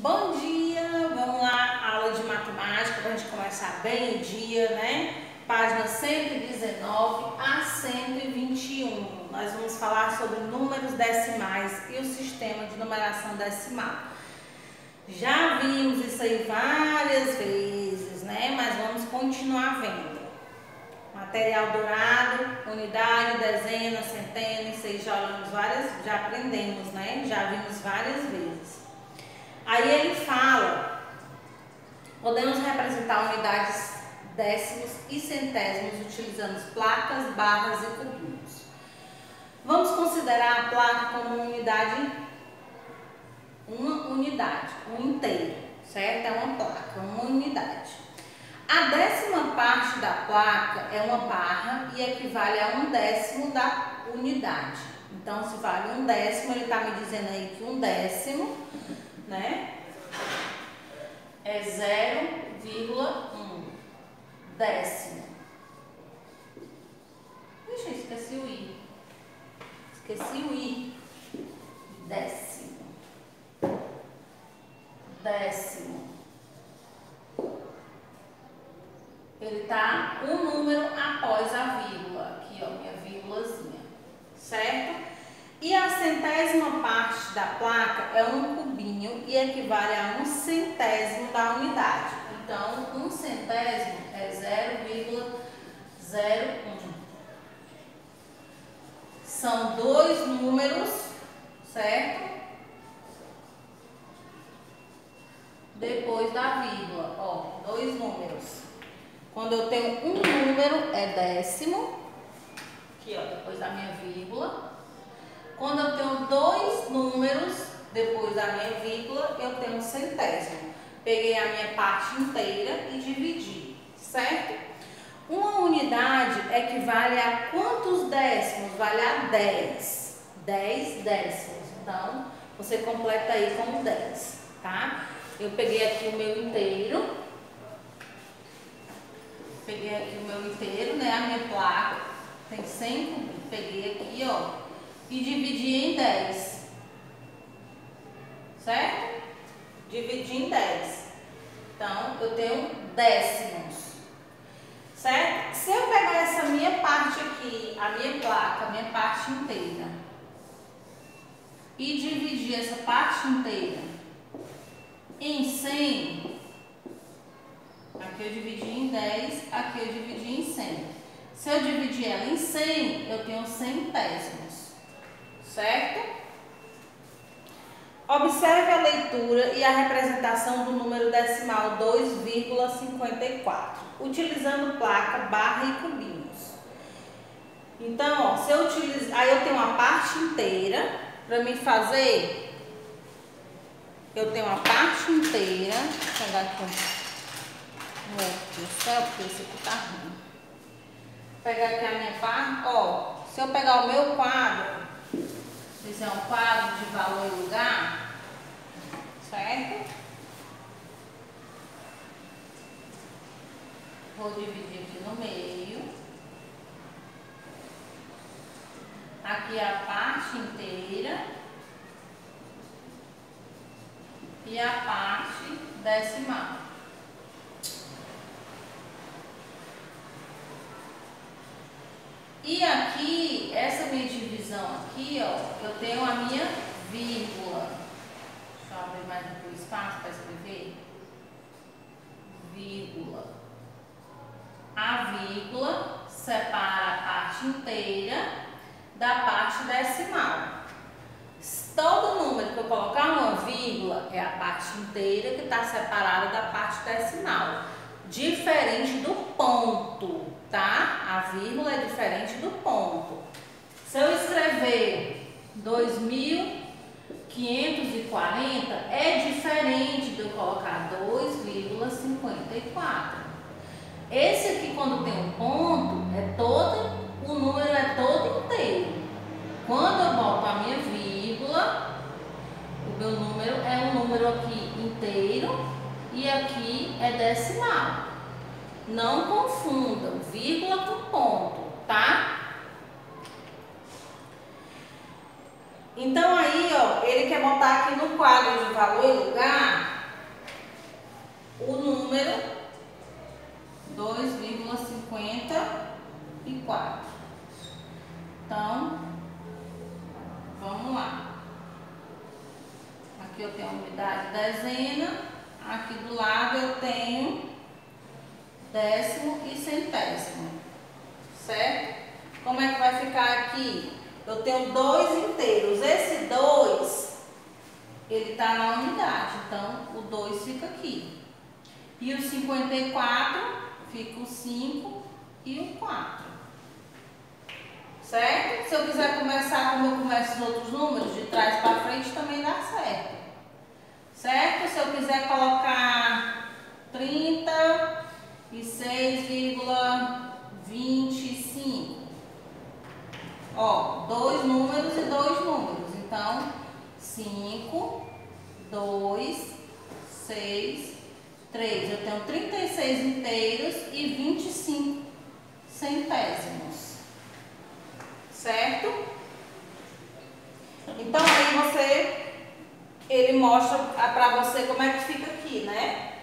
Bom dia, vamos lá, aula de matemática para a gente começar bem o dia, né? Página 119 a 121. Nós vamos falar sobre números decimais e o sistema de numeração decimal. Já vimos isso aí várias vezes, né? Mas vamos continuar vendo. Material dourado, unidade, dezena, centena, isso aí já aprendemos, né? Já vimos várias vezes. Aí ele fala, podemos representar unidades, décimos e centésimos utilizando placas, barras e cubinhos. Vamos considerar a placa como uma unidade, um inteiro, certo? É uma placa, uma unidade. A décima parte da placa é uma barra e equivale a 1/10 da unidade. Então, se vale 1/10, ele está me dizendo aí que 1/10, né, é 0,1 décimo. Ixi, esqueci o i. Décimo. Ele tá um número após a vírgula. Aqui, ó, minha vírgulazinha. Certo? E a centésima parte da placa é um cubinho e equivale a 1/100º da unidade. Então, 1/100º é 0,01. São dois números, certo? Depois da vírgula, ó, dois números. Quando eu tenho um número é décimo, aqui, ó, depois da minha vírgula. Quando eu tenho dois números depois da minha vírgula, eu tenho um centésimo. Peguei a minha parte inteira e dividi, certo? Uma unidade equivale a quantos décimos? Vale a 10. 10 décimos. Então, você completa aí como 10, tá? Eu peguei aqui o meu inteiro. Né? A minha placa tem 100 cubinhos. Peguei aqui, ó, e dividi em 10. Certo? Dividi em 10. Então, eu tenho décimos. Certo? Se eu pegar essa minha parte aqui, a minha placa, a minha parte inteira, e dividir essa parte inteira em 100, aqui eu dividi em 10, aqui eu dividi em 100. Se eu dividir ela em 100, eu tenho centésimos, certo? Observe a leitura e a representação do número decimal 2,54, utilizando placa, barra e cubinhos. Então, ó, se eu utilizar, aí eu tenho uma parte inteira para me fazer. Eu tenho uma parte inteira. Vou pegar aqui meu Deus do céu, porque esse aqui tá ruim. Vou pegar aqui a minha parte, ó. Se eu pegar o meu quadro, esse é um quadro de valor e lugar, certo? Vou dividir aqui no meio. Aqui é a parte inteira e a parte decimal. E aqui, essa minha divisão aqui, ó, eu tenho a minha vírgula. Deixa eu abrir mais aqui o espaço para escrever. Vírgula. A vírgula separa a parte inteira da parte decimal. Todo número que eu colocar uma vírgula é a parte inteira que está separada da parte decimal. Diferente do ponto, tá? A vírgula é diferente do ponto. Se eu escrever 2540, é diferente de eu colocar 2,54. Esse aqui, quando tem um ponto, o número é todo inteiro. Quando eu boto a minha vírgula, o meu número é um número aqui inteiro e aqui é decimal. Não confundam vírgula com ponto, tá? Então aí, ó, ele quer botar aqui no quadro de valor e lugar o número 2,54. Então, vamos lá. Aqui eu tenho a unidade dezena, aqui do lado eu tenho décimo e centésimo, certo? Como é que vai ficar aqui? Eu tenho dois inteiros, esse 2, ele está na unidade, então o 2 fica aqui. E o 54 fica o 5 e o 4. Certo? Se eu quiser começar como eu começo os outros números, de trás para frente, também dá certo. Certo? Se eu quiser colocar 36,25. Ó, dois números e dois números. Então, 5, 2, 6, 3. Eu tenho 36 inteiros e 25 centésimos. Certo? Então, aí ele mostra para você como é que fica aqui, né?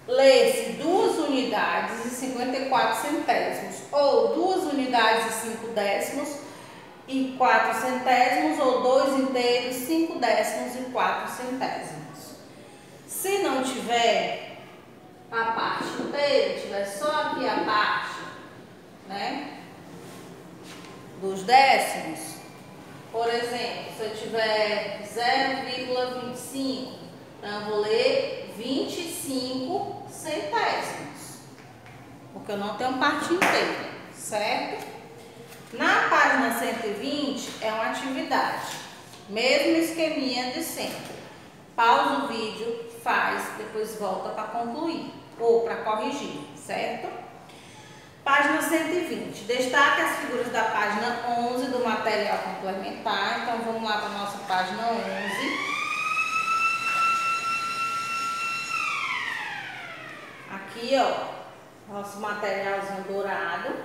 Lê-se 2 unidades e 54 centésimos, ou 2 unidades e 5 décimos e 4 centésimos, ou 2 inteiros, 5 décimos e 4 centésimos. Se não tiver a parte inteira, tiver só aqui a parte, né, dos décimos, por exemplo, se eu tiver 0,25, então eu vou ler 25 centésimos, porque eu não tenho parte inteira, certo? Na página 120 é uma atividade, mesmo esqueminha de sempre. Pausa o vídeo, faz, depois volta para concluir ou para corrigir, certo? Página 120. Destaque as figuras da página 11 do material complementar. Então, vamos lá para a nossa página 11. Aqui, ó, nosso materialzinho dourado.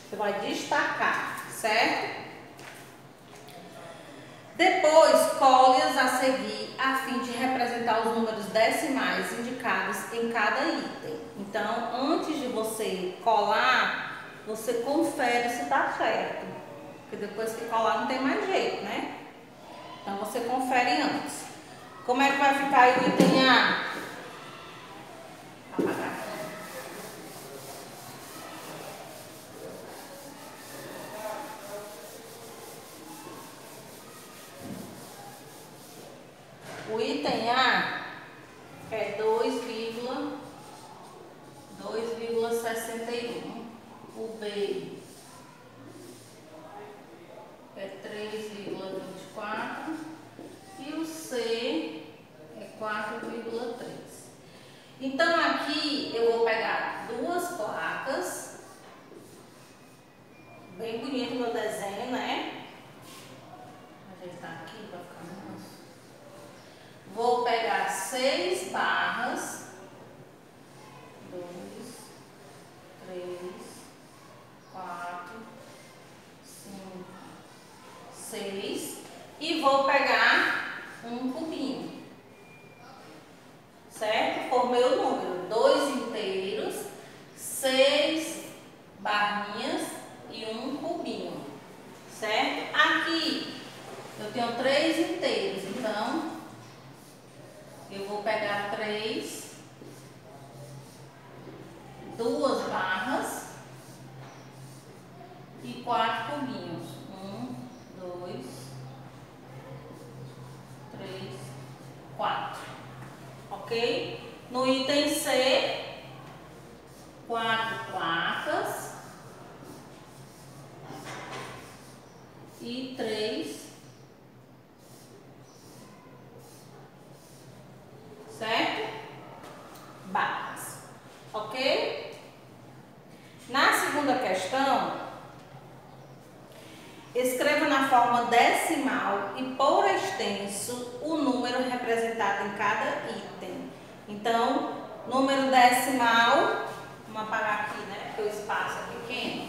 Você vai destacar, certo? Depois, cole-as a seguir a fim de representar os números decimais indicados em cada item. Então, antes de você colar, você confere se está certo. Porque depois que colar não tem mais jeito, né? Então, você confere antes. Como é que vai ficar aí o item A? Apagar. O item A é 2,61. O B é 3,24. E o C é 4,3. Então, aqui eu vou pegar duas placas. Bem bonito meu desenho, né? Ajeitar aqui para ficar mais. Vou pegar 6 barras, 2, 3, 4, 5, 6, e vou pegar um cubinho, certo? Formei o número, 2 inteiros, 6 barrinhas e um cubinho, certo? Aqui eu tenho 3 inteiros, então eu vou pegar 3, 2 barras e 4 cubinhos. 1, 2, 3, 4. Ok? No item C, 4 placas e 3, certo? Barras, ok? Na segunda questão, escreva na forma decimal e por extenso o número representado em cada item. Então, número decimal, vamos apagar aqui, né? Porque o espaço é pequeno.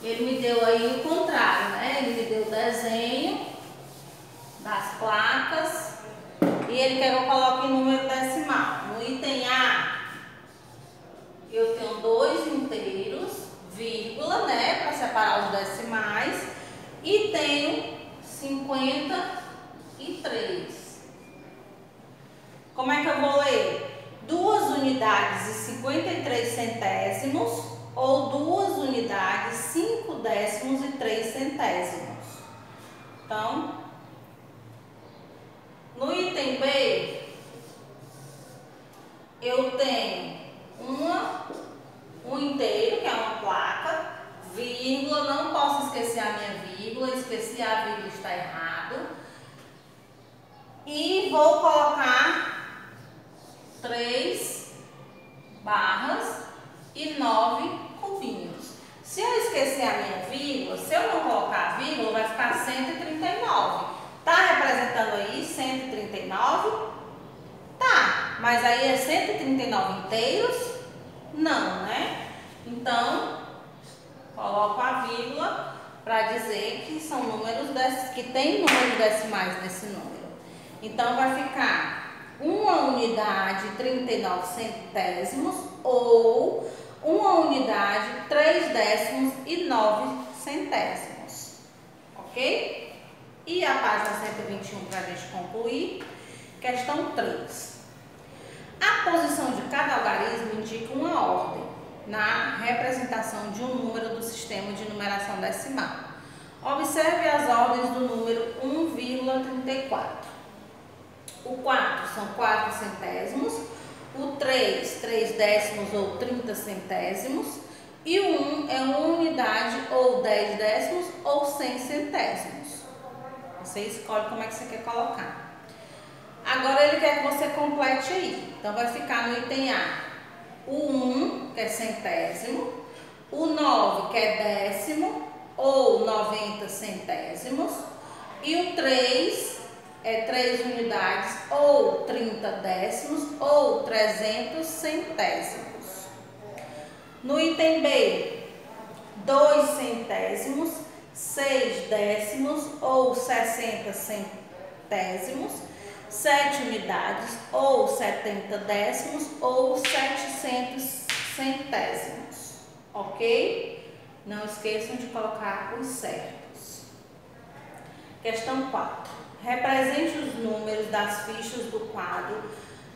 Ele me deu aí o contrário, né? Ele me deu o desenho das placas e ele quer que eu coloque em número decimal. No item A, eu tenho 2 inteiros, vírgula, né, para separar os decimais, e tenho 53. Como é que eu vou ler? 2 unidades e 53 centésimos ou 2 unidades, 5 décimos e 3 centésimos. Então, no item B, eu tenho um inteiro, que é uma placa, vírgula, não posso esquecer a minha vírgula, esqueci a vírgula, está errado. E vou colocar 3 barras e 9 cubinhos. Se eu esquecer a minha vírgula, se eu não colocar a vírgula, vai ficar 139. Tá representando aí 139? Tá, mas aí é 139 inteiros? Não, né? Então, coloco a vírgula para dizer que são números que tem números decimais nesse número. Então, vai ficar 1 unidade 39 centésimos ou 1 unidade 3 décimos e 9 centésimos. Ok? E a página 121 para a gente concluir. Questão 3. A posição de cada algarismo indica uma ordem na representação de um número do sistema de numeração decimal. Observe as ordens do número 1,34. O 4 são 4 centésimos, o 3, 3 décimos ou 30 centésimos, e o 1 é 1 unidade ou 10 décimos ou 100 centésimos. Você escolhe como é que você quer colocar. Agora ele quer que você complete aí. Então vai ficar no item A o 1, que é centésimo, o 9, que é décimo ou 90 centésimos, e o 3 é 3 unidades ou 30 décimos ou 300 centésimos. No item B, 2 centésimos, 6 décimos ou 60 centésimos, 7 unidades ou 70 décimos ou 700 centésimos. Ok? Não esqueçam de colocar os certos. Questão 4. Represente os números das fichas do quadro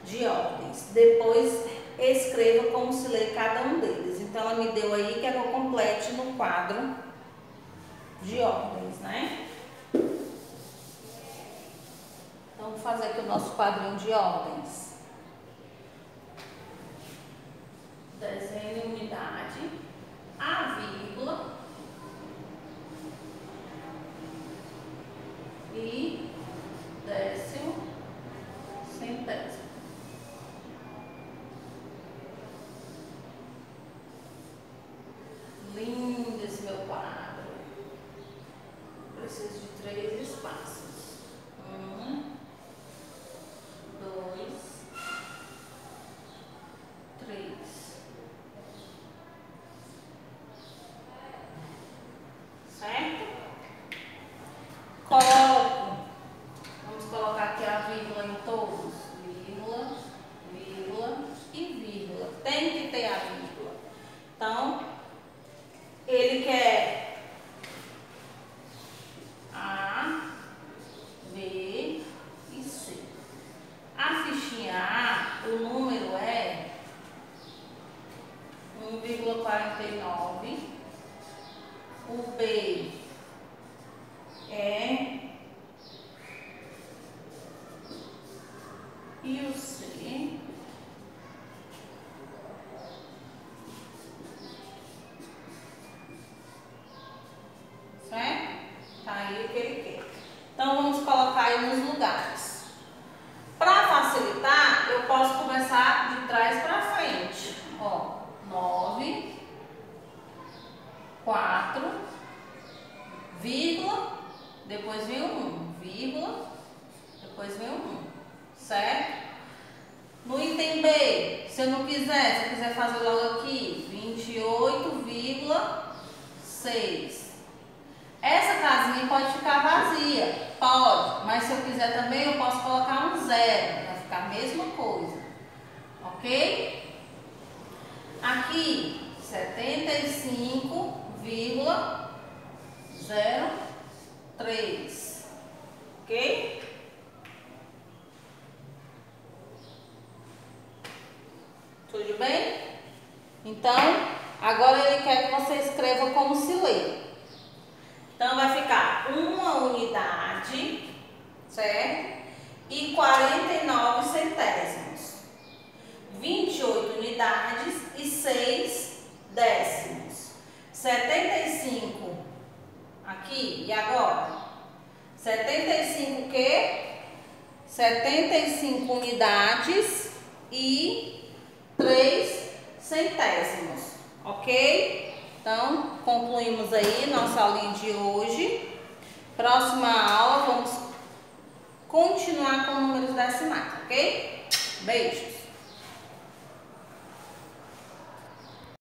de ordens. Depois escreva como se lê cada um deles. Então ela me deu aí que eu complete no quadro de ordens, né? Então, vou fazer aqui o nosso quadrinho de ordens. Desenhe unidade, a vírgula e décimo, centésimo. Lindo esse meu quadro. Preciso de 3 espaços. 2, 3. Certo? Vamos colocar aqui a vírgula em todos. Vírgula, vírgula e vírgula. Tem que ter a vírgula. Então, ele quer A, B e C. A fichinha A, o número é 1,49. O B é e o C certo? Tá aí o que ele quer. Então vamos colocar aí nos lugares. Para facilitar, eu posso começar de trás para frente. Ó, 9, 4, vírgula, depois vem o 1, vírgula, depois vem o 1, certo? No item B, se eu não quiser, se eu quiser fazer logo aqui, 28,6. Essa casinha pode ficar vazia, pode, mas se eu quiser também eu posso colocar um 0. ok? Aqui, 75,03, ok? Tudo bem? Então, agora ele quer que você escreva como se lê. Então, vai ficar 1 unidade, certo? E 49 centésimos. 28 unidades e 6 décimos. 75 aqui, e agora? 75 o quê? 75 unidades e 3 centésimos, ok? Então, concluímos aí nossa aulinha de hoje. Próxima aula, vamos continuar com números decimais, ok? Beijos!